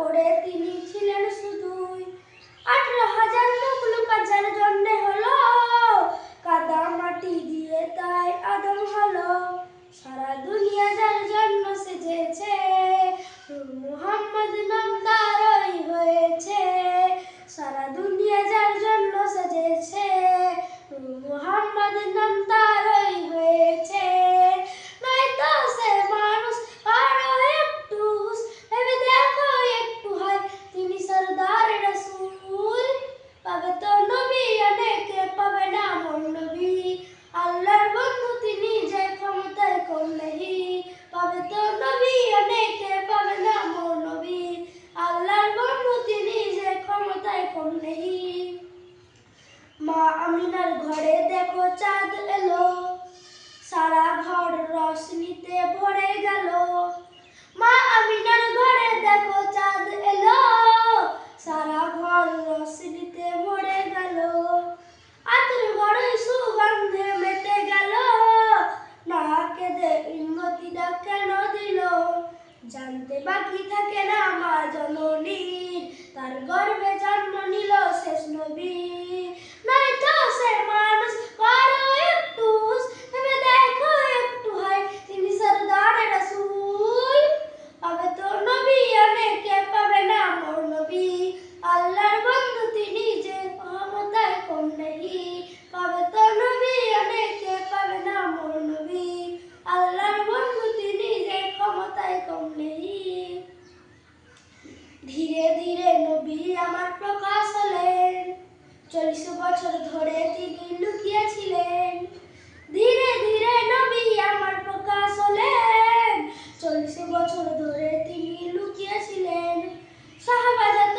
করে তিনি ছিলেন শুধুই। 18,000 মখলুক যার জন্যে হলো, কাদা মাটি দিয়ে তাই আদম হলো। সারা দুনিয়া যার জন্য সেজেছে, মুহাম্মদ নাম তারই হয়েছে। সারা দুনিয়া যার জন্য সেজেছে, মুহাম্মদ নাম তারই হয়েছে। নয়তো সে মানুষ আরো একটু ভেবে দেখো একটু হয় তিনি সরদার রসূল। পাবে তো নবী অনেকে, পাবে না মোর নবী। আল্লাহর বন্ধু তিনি যে ক্ষমতায় কম নেই। পাবে তো নবী অনেকে, পাবে না মোর নবী। আল্লাহর বন্ধু তিনি যে ক্ষমতায় কম নেই। মা আমিনার ঘরে দেখো চাঁদ এলো, সারা ঘর রশনিতে ভরে গেল। মা আমিনার ঘরে দেখো চাঁদ এলো, সারা ঘর রশনিতে ভরে গেল। আতর ঘরে সুগন্ধে মেতে গেল, না কেঁদে উম্মতিটা কেন দিল। জানতে বাকি থাকে না মা জননীর, তার গর্ভে জন্ম নিল শেষ নবী। নয়তো সে মানুষ করো একটু ভেবে দেখো একটু হয় তিনি সরদার রসূল। পাবে তো নবী অনেকে, পাবে না মোর নবী। আল্লাহর বন্ধু তিনি যে ক্ষমতায় কম নেই। পাবে তো নবী অনেকে, পাবে না মোর নবী। আল্লাহর বন্ধু তিনি যে ক্ষমতায় কম নেই। ধীরে ধীরে নবী আমার প্রকাশ হলেন, 40 বছর ধরে তিনি লুকিয়েছিলেন। ধীরে ধীরে নবী আমার প্রকাশ হলেন, 40 বছর ধরে তিনি লুকিয়েছিলেন। সাহাবা যত